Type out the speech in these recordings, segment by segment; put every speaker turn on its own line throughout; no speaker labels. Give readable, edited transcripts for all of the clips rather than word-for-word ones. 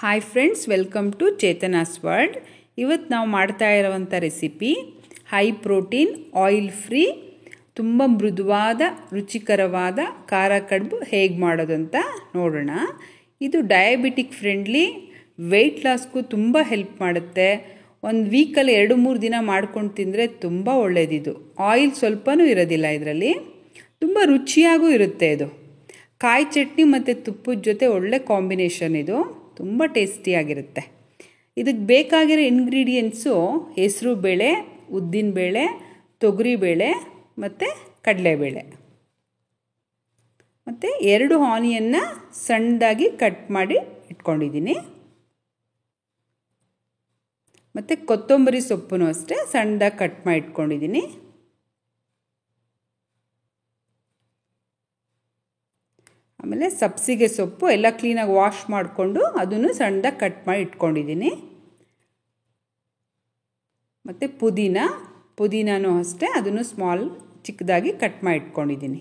Hi friends, welcome to Chetana's world. ಇವತ್ತು ನಾವು ಮಾಡ್ತಾ ಇರೋವಂಥ recipe high protein, oil free, ತುಂಬ ಮೃದುವಾದ ರುಚಿಕರವಾದ ಖಾರ ಕಡುಬು ಹೇಗೆ ಮಾಡೋದಂತ ನೋಡೋಣ. ಇದು ಡಯಾಬಿಟಿಕ್ ಫ್ರೆಂಡ್ಲಿ, ವೆಯ್ಟ್ ಲಾಸ್ಗೂ ತುಂಬ ಹೆಲ್ಪ್ ಮಾಡುತ್ತೆ. ಒಂದು ವೀಕಲ್ಲಿ 2-3 ದಿನ ಮಾಡ್ಕೊಂಡು ತಿಂದರೆ ತುಂಬ ಒಳ್ಳೆಯದಿದು. ಆಯಿಲ್ ಸ್ವಲ್ಪನೂ ಇರೋದಿಲ್ಲ ಇದರಲ್ಲಿ, ತುಂಬ ರುಚಿಯಾಗೂ ಇರುತ್ತೆ. ಇದು ಕಾಯಿ ಚಟ್ನಿ ಮತ್ತು ತುಪ್ಪದ ಜೊತೆ ಒಳ್ಳೆ ಕಾಂಬಿನೇಷನ್, ಇದು ತುಂಬ ಟೇಸ್ಟಿಯಾಗಿರುತ್ತೆ. ಇದಕ್ಕೆ ಬೇಕಾಗಿರೋ ಇಂಗ್ರೀಡಿಯೆಂಟ್ಸು ಹೆಸರು ಬೇಳೆ, ಉದ್ದಿನ ಬೇಳೆ, ತೊಗರಿಬೇಳೆ ಮತ್ತು ಕಡಲೆಬೇಳೆ ಮತ್ತು 2 ಆನಿಯನ್ನ ಸಣ್ಣದಾಗಿ ಕಟ್ ಮಾಡಿ ಇಟ್ಕೊಂಡಿದ್ದೀನಿ. ಮತ್ತು ಕೊತ್ತಂಬರಿ ಸೊಪ್ಪು ಅಷ್ಟೇ ಸಣ್ಣದಾಗಿ ಕಟ್ ಮಾಡಿ ಇಟ್ಕೊಂಡಿದ್ದೀನಿ. ಆಮೇಲೆ ಸಬ್ಸಿಗೆ ಸೊಪ್ಪು ಎಲ್ಲ ಕ್ಲೀನಾಗಿ ವಾಶ್ ಮಾಡಿಕೊಂಡು ಅದನ್ನು ಸಣ್ಣದಾಗಿ ಕಟ್ ಮಾಡಿ ಇಟ್ಕೊಂಡಿದ್ದೀನಿ. ಮತ್ತು ಪುದೀನೂ ಅಷ್ಟೇ, ಅದನ್ನು ಚಿಕ್ಕದಾಗಿ ಕಟ್ ಮಾಡಿ ಇಟ್ಕೊಂಡಿದ್ದೀನಿ.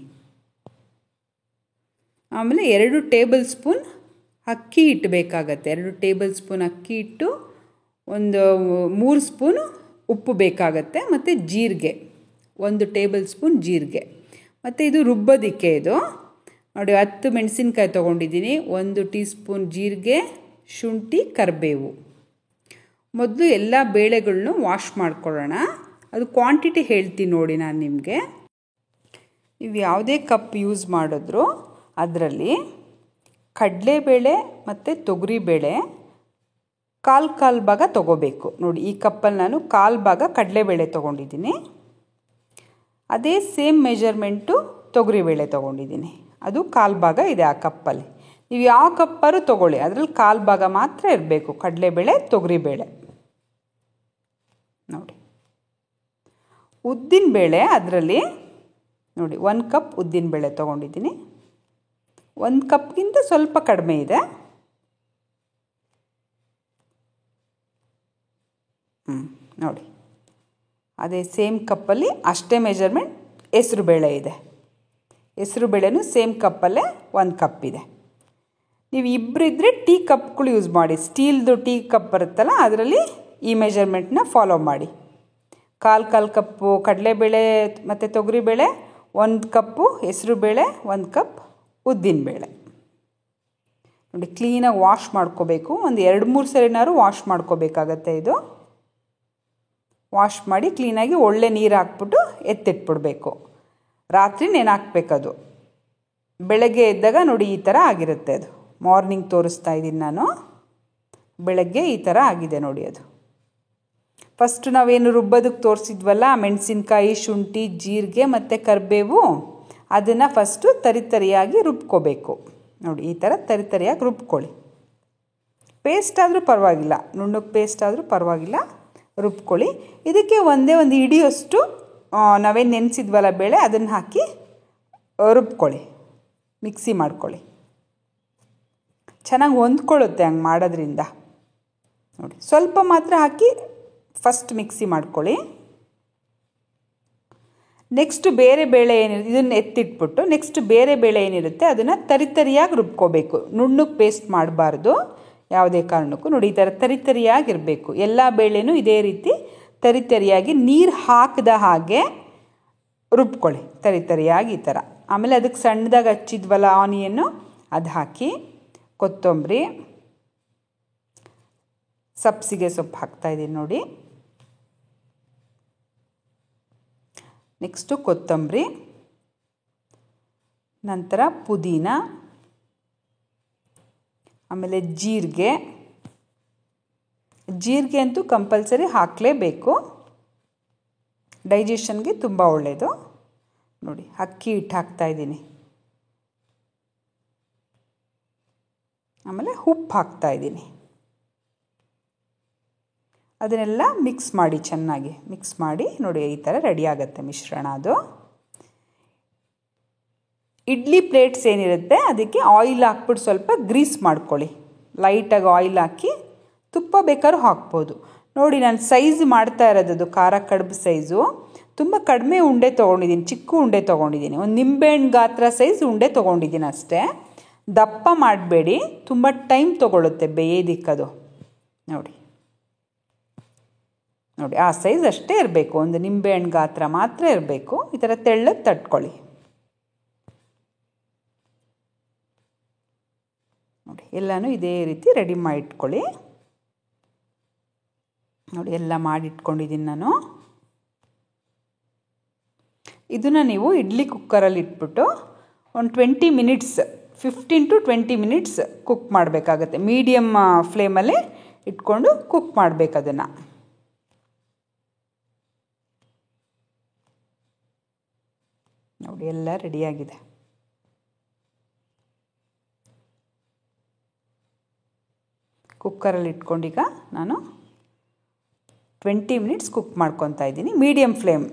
ಆಮೇಲೆ 2 ಟೇಬಲ್ ಸ್ಪೂನ್ ಅಕ್ಕಿ ಹಿಟ್ಟು ಬೇಕಾಗತ್ತೆ. 2 ಟೇಬಲ್ ಸ್ಪೂನ್ ಅಕ್ಕಿ ಹಿಟ್ಟು, ಒಂದು 3 ಸ್ಪೂನು ಉಪ್ಪು ಬೇಕಾಗತ್ತೆ. ಮತ್ತು ಜೀರಿಗೆ, 1 ಟೇಬಲ್ ಸ್ಪೂನ್ ಜೀರಿಗೆ. ಮತ್ತು ಇದು ರುಬ್ಬೋದಕ್ಕೆ ಇದು ನೋಡಿ 10 ಮೆಣಸಿನ್ಕಾಯಿ ತೊಗೊಂಡಿದ್ದೀನಿ, 1 ಟೀ ಸ್ಪೂನ್ ಜೀರಿಗೆ, ಶುಂಠಿ, ಕರಿಬೇವು. ಮೊದಲು ಎಲ್ಲ ಬೇಳೆಗಳನ್ನೂ ವಾಶ್ ಮಾಡ್ಕೊಳ್ಳೋಣ. ಅದು ಕ್ವಾಂಟಿಟಿ ಹೇಳ್ತೀನಿ ನೋಡಿ ನಾನು ನಿಮಗೆ. ನೀವು ಯಾವುದೇ ಕಪ್ ಯೂಸ್ ಮಾಡಿದ್ರು ಅದರಲ್ಲಿ ಕಡಲೆಬೇಳೆ ಮತ್ತು ತೊಗರಿಬೇಳೆ ಕಾಲು ಭಾಗ ತೊಗೋಬೇಕು. ನೋಡಿ, ಈ ಕಪ್ಪಲ್ಲಿ ನಾನು 1/4 ಭಾಗ ಕಡಲೆಬೇಳೆ ತೊಗೊಂಡಿದ್ದೀನಿ. ಅದೇ ಸೇಮ್ ಮೆಜರ್ಮೆಂಟು ತೊಗರಿಬೇಳೆ ತೊಗೊಂಡಿದ್ದೀನಿ, ಅದು 1/4 ಭಾಗ ಇದೆ ಆ ಕಪ್ಪಲ್ಲಿ. ನೀವು ಯಾವ ಕಪ್ಪಾರು ತೊಗೊಳ್ಳಿ, ಅದರಲ್ಲಿ 1/4 ಭಾಗ ಮಾತ್ರ ಇರಬೇಕು ಕಡಲೆಬೇಳೆ, ತೊಗರಿಬೇಳೆ. ನೋಡಿ, ಉದ್ದಿನಬೇಳೆ ಅದರಲ್ಲಿ ನೋಡಿ 1 ಕಪ್ ಉದ್ದಿನಬೇಳೆ ತೊಗೊಂಡಿದ್ದೀನಿ. 1 ಕಪ್ಗಿಂತ ಸ್ವಲ್ಪ ಕಡಿಮೆ ಇದೆ. ನೋಡಿ, ಅದೇ ಸೇಮ್ ಕಪ್ಪಲ್ಲಿ ಅಷ್ಟೇ ಮೆಜರ್ಮೆಂಟ್ ಹೆಸರು ಬೇಳೆ ಇದೆ. ಹೆಸರು ಬೇಳೆನೂ ಸೇಮ್ ಕಪ್ಪಲ್ಲೇ 1 ಕಪ್ ಇದೆ. ನೀವು ಇಬ್ಬರಿದ್ದರೆ ಟೀ ಕಪ್ಗಳು ಯೂಸ್ ಮಾಡಿ. ಸ್ಟೀಲ್ದು ಟೀ ಕಪ್ ಬರುತ್ತಲ್ಲ, ಅದರಲ್ಲಿ ಈ ಮೆಜರ್ಮೆಂಟ್ನ ಫಾಲೋ ಮಾಡಿ. 1/4 ಕಪ್ಪು ಕಡಲೆಬೇಳೆ ಮತ್ತು ತೊಗರಿಬೇಳೆ, 1 ಕಪ್ಪು ಹೆಸರು ಬೇಳೆ, 1 ಕಪ್ ಉದ್ದಿನಬೇಳೆ. ನೋಡಿ, ಕ್ಲೀನಾಗಿ ವಾಶ್ ಮಾಡ್ಕೋಬೇಕು. ಒಂದು 2-3 ಸರಿನಾರು ವಾಶ್ ಮಾಡ್ಕೋಬೇಕಾಗತ್ತೆ. ಇದು ವಾಶ್ ಮಾಡಿ ಕ್ಲೀನಾಗಿ ಒಳ್ಳೆ ನೀರು ಹಾಕ್ಬಿಟ್ಟು ಎತ್ತಿಟ್ಬಿಡ್ಬೇಕು. ರಾತ್ರಿ ನೆನಾಕ್ಬೇಕದು. ಬೆಳಗ್ಗೆ ಎದ್ದಾಗ ನೋಡಿ ಈ ಥರ ಆಗಿರುತ್ತೆ. ಅದು ಮಾರ್ನಿಂಗ್ ತೋರಿಸ್ತಾ ಇದ್ದೀನಿ ನಾನು. ಬೆಳಗ್ಗೆ ಈ ಥರ ಆಗಿದೆ ನೋಡಿ. ಅದು ಫಸ್ಟ್ ನಾವೇನು ರುಬ್ಬೋದಕ್ಕೆ ತೋರಿಸಿದ್ವಲ್ಲ, ಮೆಣಸಿನ್ಕಾಯಿ, ಶುಂಠಿ, ಜೀರಿಗೆ ಮತ್ತು ಕರಿಬೇವು, ಅದನ್ನು ಫಸ್ಟು ತರಿಯಾಗಿ ರುಬ್ಕೋಬೇಕು. ನೋಡಿ, ಈ ಥರ ತರಿಯಾಗಿ ರುಬ್ಕೊಳ್ಳಿ. ಪೇಸ್ಟ್ ಆದರೂ ಪರವಾಗಿಲ್ಲ, ನುಣ್ಣಗೆ ಪೇಸ್ಟ್ ಆದರೂ ಪರವಾಗಿಲ್ಲ, ರುಬ್ಕೊಳ್ಳಿ. ಇದಕ್ಕೆ ಒಂದು ಹಿಡಿಯೋಷ್ಟು ನಾವೇನು ನೆನೆಸಿದ್ವಲ್ಲ ಬೇಳೆ, ಅದನ್ನು ಹಾಕಿ ರುಬ್ಕೊಳ್ಳಿ, ಮಿಕ್ಸಿ ಮಾಡ್ಕೊಳ್ಳಿ. ಚೆನ್ನಾಗಿ ಹೊಂದ್ಕೊಳ್ಳುತ್ತೆ ಹಂಗೆ ಮಾಡೋದ್ರಿಂದ. ನೋಡಿ, ಸ್ವಲ್ಪ ಮಾತ್ರ ಹಾಕಿ ಫಸ್ಟ್ ಮಿಕ್ಸಿ ಮಾಡ್ಕೊಳ್ಳಿ. ನೆಕ್ಸ್ಟ್ ಬೇರೆ ಬೇಳೆ ಏನಿರುತ್ತೆ ಇದನ್ನು ಎತ್ತಿಟ್ಬಿಟ್ಟು ನೆಕ್ಸ್ಟ್ ಬೇರೆ ಬೇಳೆ ಏನಿರುತ್ತೆ ಅದನ್ನು ತರಿಯಾಗಿ ರುಬ್ಕೋಬೇಕು. ನುಣ್ಣಗೆ ಪೇಸ್ಟ್ ಮಾಡಬಾರ್ದು ಯಾವುದೇ ಕಾರಣಕ್ಕೂ. ನೋಡಿ, ಈ ಥರ ತರಿಯಾಗಿರಬೇಕು. ಎಲ್ಲ ಬೇಳೆನೂ ಇದೇ ರೀತಿ ತರಿಯಾಗಿ ನೀರು ಹಾಕದ ಹಾಗೆ ರುಬ್ಕೊಳ್ಳಿ, ತರಿಯಾಗಿ ಈ ಥರ. ಆಮೇಲೆ ಅದಕ್ಕೆ ಸಣ್ಣದಾಗಿ ಹಚ್ಚಿದ್ವಲ್ಲ ಆನಿಯನ್ನು, ಅದು ಹಾಕಿ, ಕೊತ್ತಂಬರಿ, ಸಬ್ಸಿಗೆ ಸೊಪ್ಪು ಹಾಕ್ತಾಯಿದ್ದೀನಿ ನೋಡಿ. ನೆಕ್ಸ್ಟು ಕೊತ್ತಂಬರಿ, ನಂತರ ಪುದೀನ, ಆಮೇಲೆ ಜೀರಿಗೆ ಅಂತೂ ಕಂಪಲ್ಸರಿ ಹಾಕಲೇಬೇಕು, ಡೈಜೆಷನ್ಗೆ ತುಂಬ ಒಳ್ಳೆಯದು. ನೋಡಿ, ಅಕ್ಕಿ ಹಿಟ್ಟು ಹಾಕ್ತಾಯಿದ್ದೀನಿ. ಆಮೇಲೆ ಉಪ್ಪು ಹಾಕ್ತಾಯಿದ್ದೀನಿ. ಅದನ್ನೆಲ್ಲ ಮಿಕ್ಸ್ ಮಾಡಿ, ಚೆನ್ನಾಗಿ ಮಿಕ್ಸ್ ಮಾಡಿ. ನೋಡಿ, ಈ ಥರ ರೆಡಿ ಆಗುತ್ತೆ ಮಿಶ್ರಣ. ಅದು ಇಡ್ಲಿ ಪ್ಲೇಟ್ಸ್ ಏನಿರುತ್ತೆ ಅದಕ್ಕೆ ಆಯಿಲ್ ಹಾಕ್ಬಿಟ್ಟು ಸ್ವಲ್ಪ ಗ್ರೀಸ್ ಮಾಡ್ಕೊಳ್ಳಿ. ಲೈಟಾಗಿ ಆಯಿಲ್ ಹಾಕಿ, ತುಪ್ಪ ಬೇಕಾದ್ರೂ ಹಾಕ್ಬೋದು. ನೋಡಿ, ನಾನು ಸೈಜ್ ಮಾಡ್ತಾ ಇರೋದು ಖಾರ ಕಡುಬು ಸೈಜು ತುಂಬ ಕಡಿಮೆ ಉಂಡೆ ತೊಗೊಂಡಿದ್ದೀನಿ, ಚಿಕ್ಕ ಉಂಡೆ ತೊಗೊಂಡಿದ್ದೀನಿ. ಒಂದು ನಿಂಬೆಹಣ್ಣು ಗಾತ್ರ ಸೈಜ್ ಉಂಡೆ ತೊಗೊಂಡಿದ್ದೀನಿ ಅಷ್ಟೇ. ದಪ್ಪ ಮಾಡಬೇಡಿ, ತುಂಬ ಟೈಮ್ ತೊಗೊಳುತ್ತೆ ಬೇಯೋದಿಕ್ಕದು. ನೋಡಿ ನೋಡಿ ಆ ಸೈಜ್ ಅಷ್ಟೇ ಇರಬೇಕು, ಒಂದು ನಿಂಬೆಹಣ್ಣು ಗಾತ್ರ ಮಾತ್ರ ಇರಬೇಕು. ಈ ಥರ ತೆಳ್ಳಗೆ ತಟ್ಕೊಳ್ಳಿ. ನೋಡಿ ಎಲ್ಲನೂ ಇದೇ ರೀತಿ ರೆಡಿ ಮಾಡಿಟ್ಕೊಳ್ಳಿ. ನೋಡಿ ಎಲ್ಲ ಮಾಡಿಟ್ಕೊಂಡಿದ್ದೀನಿ ನಾನು. ಇದನ್ನು ನೀವು ಇಡ್ಲಿ ಕುಕ್ಕರಲ್ಲಿ ಇಟ್ಬಿಟ್ಟು ಒಂದು 20 ಮಿನಿಟ್ಸ್ 15 to 20 ಮಿನಿಟ್ಸ್ ಕುಕ್ ಮಾಡಬೇಕಾಗತ್ತೆ. ಮೀಡಿಯಮ್ ಫ್ಲೇಮಲ್ಲಿ ಇಟ್ಕೊಂಡು ಕುಕ್ ಮಾಡಬೇಕು ಅದನ್ನು. ನೋಡಿ ಎಲ್ಲ ರೆಡಿಯಾಗಿದೆ. ಕುಕ್ಕರಲ್ಲಿ ಇಟ್ಕೊಂಡೀಗ ನಾನು 20 ಮಿನಿಟ್ಸ್ ಕುಕ್ ಮಾಡ್ಕೊತಾ ಇದ್ದೀನಿ. ಮೀಡಿಯಮ್ ಫ್ಲೇಮ್,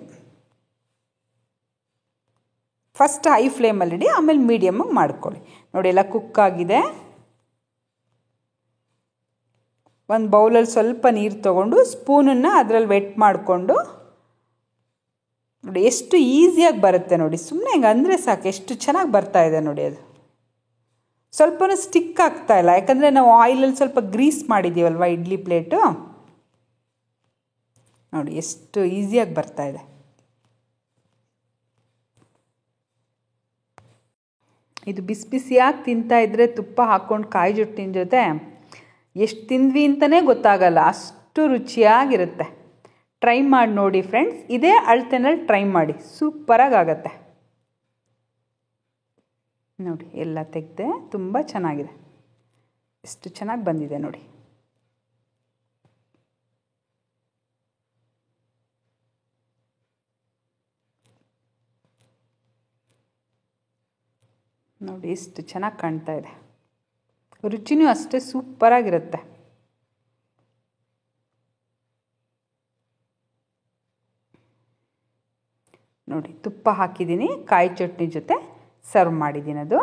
ಫಸ್ಟ್ ಹೈ ಫ್ಲೇಮಲ್ಲಿಡಿ, ಆಮೇಲೆ ಮೀಡಿಯಮ್ಮಾಗಿ ಮಾಡ್ಕೊಳ್ಳಿ. ನೋಡಿ ಎಲ್ಲ ಕುಕ್ ಆಗಿದೆ. ಒಂದು ಬೌಲಲ್ಲಿ ಸ್ವಲ್ಪ ನೀರು ತೊಗೊಂಡು ಸ್ಪೂನನ್ನು ಅದರಲ್ಲಿ ವೆಟ್ ಮಾಡಿಕೊಂಡು ನೋಡಿ ಎಷ್ಟು ಈಸಿಯಾಗಿ ಬರುತ್ತೆ. ನೋಡಿ ಸುಮ್ಮನೆ ಹಿಂಗೆ ಅಂದರೆ ಸಾಕು, ಎಷ್ಟು ಚೆನ್ನಾಗಿ ಬರ್ತಾಯಿದೆ ನೋಡಿ. ಅದು ಸ್ವಲ್ಪನೂ ಸ್ಟಿಕ್ ಆಗ್ತಾಯಿಲ್ಲ, ಯಾಕಂದರೆ ನಾವು ಆಯಿಲಲ್ಲಿ ಸ್ವಲ್ಪ ಗ್ರೀಸ್ ಮಾಡಿದ್ದೀವಲ್ವ ಇಡ್ಲಿ ಪ್ಲೇಟು. ನೋಡಿ ಎಷ್ಟು ಈಸಿಯಾಗಿ ಬರ್ತಾಯಿದೆ. ಇದು ಬಿಸಿ ಬಿಸಿಯಾಗಿ ತಿಂತಾಯಿದ್ರೆ ತುಪ್ಪ ಹಾಕ್ಕೊಂಡು ಕಾಯಿ ಜೊಟ್ಟಿನ ಜೊತೆ ಎಷ್ಟು ತಿಂದ್ವಿ ಅಂತಲೇ ಗೊತ್ತಾಗಲ್ಲ, ಅಷ್ಟು ರುಚಿಯಾಗಿರುತ್ತೆ. ಟ್ರೈ ಮಾಡಿ ನೋಡಿ ಫ್ರೆಂಡ್ಸ್, ಇದೇ ಅಳತೆನಲ್ಲಿ ಟ್ರೈ ಮಾಡಿ, ಸೂಪರಾಗಿ ಆಗುತ್ತೆ. ನೋಡಿ ಎಲ್ಲ ತೆಗೆದೆ, ತುಂಬ ಚೆನ್ನಾಗಿದೆ, ಎಷ್ಟು ಚೆನ್ನಾಗಿ ಬಂದಿದೆ ನೋಡಿ. ನೋಡಿ ಎಷ್ಟು ಚೆನ್ನಾಗಿ ಕಾಣ್ತಾ ಇದೆ, ರುಚಿನೂ ಅಷ್ಟೇ ಸೂಪರಾಗಿರುತ್ತೆ. ನೋಡಿ ತುಪ್ಪ ಹಾಕಿದ್ದೀನಿ, ಕಾಯಿ ಚಟ್ನಿ ಜೊತೆ ಸರ್ವ್ ಮಾಡಿದ್ದೀನಿ. ಅದು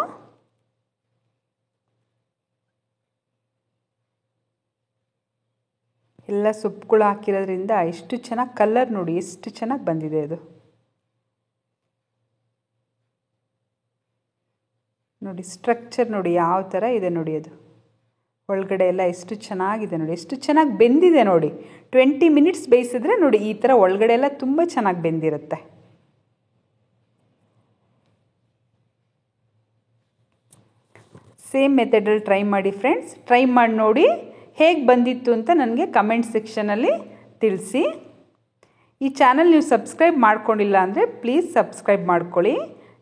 ಎಲ್ಲ ಸೊಪ್ಪುಗಳು ಹಾಕಿರೋದ್ರಿಂದ ಎಷ್ಟು ಚೆನ್ನಾಗಿ ಕಲರ್ ನೋಡಿ, ಎಷ್ಟು ಚೆನ್ನಾಗಿ ಬಂದಿದೆ ಅದು. ನೋಡಿ ಸ್ಟ್ರಕ್ಚರ್ ನೋಡಿ ಯಾವ ಥರ ಇದೆ ನೋಡಿ, ಅದು ಒಳಗಡೆ ಎಲ್ಲ ಎಷ್ಟು ಚೆನ್ನಾಗಿದೆ ನೋಡಿ, ಎಷ್ಟು ಚೆನ್ನಾಗಿ ಬೆಂದಿದೆ ನೋಡಿ. 20 ಮಿನಿಟ್ಸ್ ಬೇಯಿಸಿದ್ರೆ ನೋಡಿ ಈ ಥರ ಒಳಗಡೆ ಎಲ್ಲ ತುಂಬ ಚೆನ್ನಾಗಿ ಬೆಂದಿರುತ್ತೆ. ಸೇಮ್ ಮೆಥಡಲ್ಲಿ ಟ್ರೈ ಮಾಡಿ ಫ್ರೆಂಡ್ಸ್. ಟ್ರೈ ಮಾಡಿ ನೋಡಿ ಹೇಗೆ ಬಂದಿತ್ತು ಅಂತ ನನಗೆ ಕಮೆಂಟ್ ಸೆಕ್ಷನಲ್ಲಿ ತಿಳಿಸಿ. ಈ ಚಾನಲ್ ನೀವು ಸಬ್ಸ್ಕ್ರೈಬ್ ಮಾಡ್ಕೊಂಡಿಲ್ಲ ಅಂದರೆ ಪ್ಲೀಸ್ ಸಬ್ಸ್ಕ್ರೈಬ್ ಮಾಡ್ಕೊಳ್ಳಿ,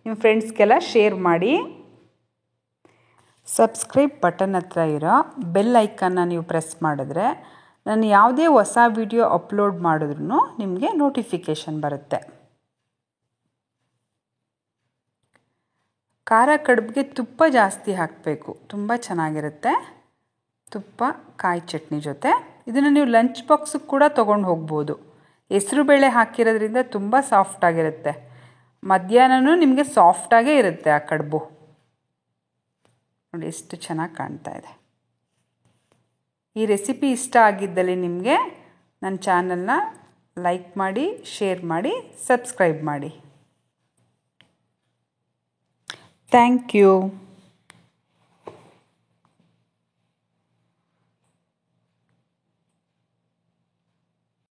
ನಿಮ್ಮ ಫ್ರೆಂಡ್ಸ್ಗೆಲ್ಲ ಶೇರ್ ಮಾಡಿ. ಸಬ್ಸ್ಕ್ರೈಬ್ ಬಟನ್ ಹತ್ರ ಇರೋ ಬೆಲ್ ಐಕನ್ನ ನೀವು ಪ್ರೆಸ್ ಮಾಡಿದ್ರೆ ನಾನು ಯಾವುದೇ ಹೊಸ ವಿಡಿಯೋ ಅಪ್ಲೋಡ್ ಮಾಡಿದ್ರೂ ನಿಮಗೆ ನೋಟಿಫಿಕೇಷನ್ ಬರುತ್ತೆ. ಖಾರ ಕಡುಬಿಗೆ ತುಪ್ಪ ಜಾಸ್ತಿ ಹಾಕಬೇಕು, ತುಂಬ ಚೆನ್ನಾಗಿರುತ್ತೆ. ತುಪ್ಪ ಕಾಯಿ ಚಟ್ನಿ ಜೊತೆ ಇದನ್ನು ನೀವು ಲಂಚ್ ಬಾಕ್ಸಿಗೆ ಕೂಡ ತೊಗೊಂಡು ಹೋಗ್ಬೋದು. ಹೆಸರುಬೇಳೆ ಹಾಕಿರೋದ್ರಿಂದ ತುಂಬ ಸಾಫ್ಟಾಗಿರುತ್ತೆ. ಮಧ್ಯಾಹ್ನವೂ ನಿಮಗೆ ಸಾಫ್ಟಾಗೇ ಇರುತ್ತೆ ಆ ಕಡುಬು. ನೋಡಿ ಎಷ್ಟು ಚೆನ್ನಾಗಿ ಕಾಣ್ತಾ ಇದೆ. ಈ ರೆಸಿಪಿ ಇಷ್ಟ ಆಗಿದ್ದಲ್ಲಿ ನಿಮಗೆ ನನ್ನ ಚಾನಲ್ನ ಲೈಕ್ ಮಾಡಿ, ಶೇರ್ ಮಾಡಿ, ಸಬ್ಸ್ಕ್ರೈಬ್ ಮಾಡಿ. Thank you.